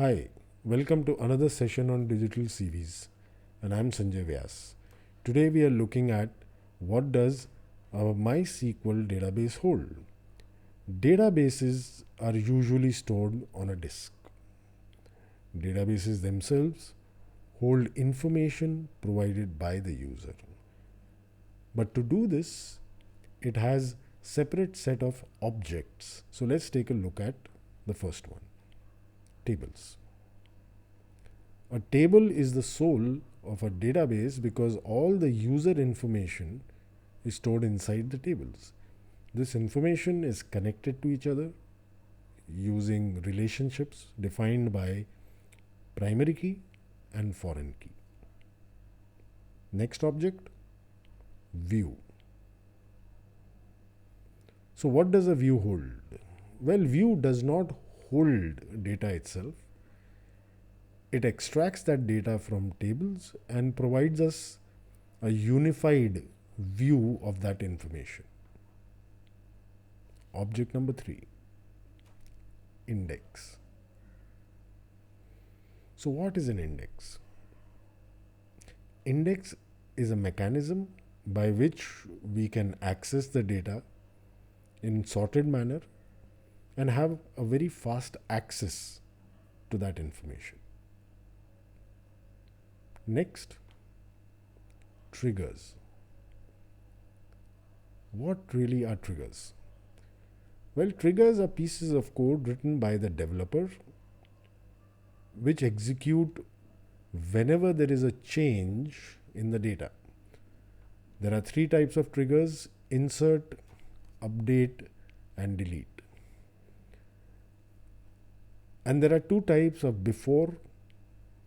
Hi, welcome to another session on digital CVs, and I'm Sanjay Vyas. Today we are looking at what does our MySQL database hold. Databases are usually stored on a disk. Databases themselves hold information provided by the user. But to do this, it has separate set of objects. So let's take a look at the first one, tables. A table is the soul of a database because all the user information is stored inside the tables. This information is connected to each other using relationships defined by primary key and foreign key. Next object, view. So what does a view hold? Well, view does not hold data itself. It extracts that data from tables and provides us a unified view of that information. Object number 3, index. So what is an index? Index is a mechanism by which we can access the data in sorted manner and have a very fast access to that information. Next, triggers. What really are triggers? Well, triggers are pieces of code written by the developer which execute whenever there is a change in the data. There are 3 types of triggers: insert, update, and delete. And there are 2 types of before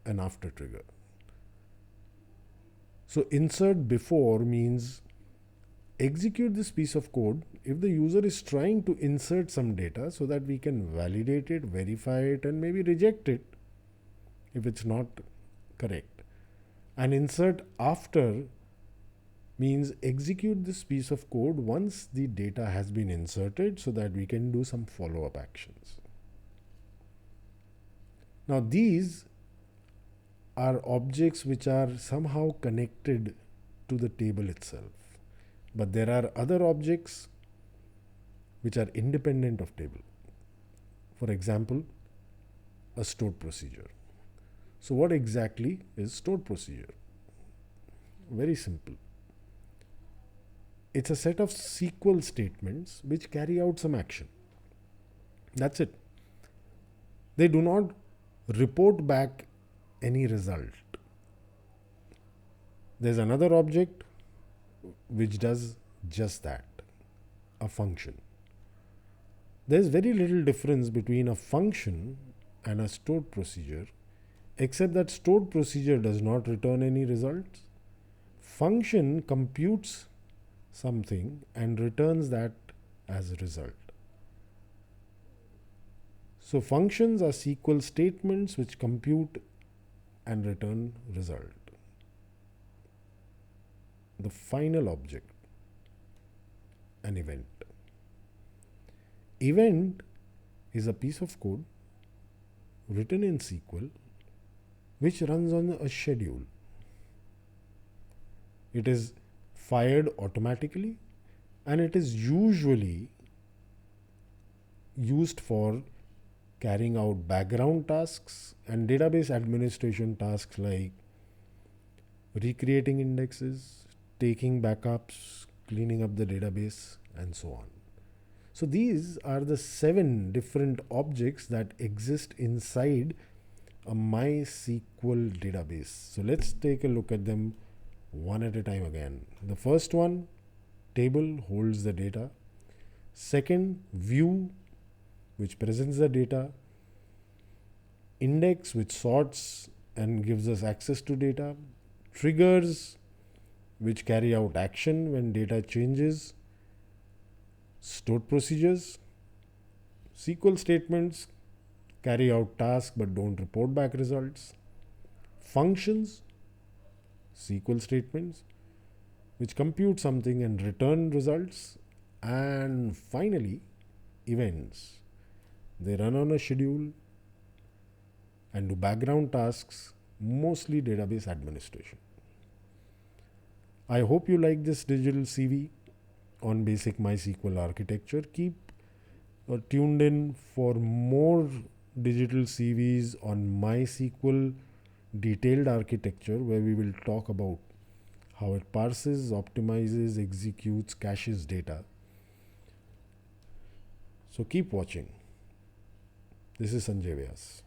and after trigger. So insert before means execute this piece of code if the user is trying to insert some data so that we can validate it, verify it, and maybe reject it if it's not correct. And insert after means execute this piece of code once the data has been inserted so that we can do some follow-up actions. Now these are objects which are somehow connected to the table itself. But there are other objects which are independent of table. For example, a stored procedure. So what exactly is stored procedure? Very simple. It's a set of SQL statements which carry out some action. That's it. They do not report back any result. There's another object which does just that, a function. There's very little difference between a function and a stored procedure, except that stored procedure does not return any results. Function computes something and returns that as a result. So functions are SQL statements which compute and return result. The final object, an event. Event is a piece of code written in SQL which runs on a schedule. It is fired automatically and it is usually used for carrying out background tasks and database administration tasks like recreating indexes, taking backups, cleaning up the database, and so on. So these are the 7 different objects that exist inside a MySQL database. So let's take a look at them one at a time again. The first one, table, holds the data. Second, view, which presents the data. Index, which sorts and gives us access to data. Triggers, which carry out action when data changes. Stored procedures, SQL statements, carry out tasks but don't report back results. Functions, SQL statements, which compute something and return results. And finally, events. They run on a schedule and do background tasks, mostly database administration. I hope you like this digital CV on basic MySQL architecture. Keep tuned in for more digital CVs on MySQL detailed architecture, where we will talk about how it parses, optimizes, executes, caches data. So keep watching. This is Sanjay Vyas.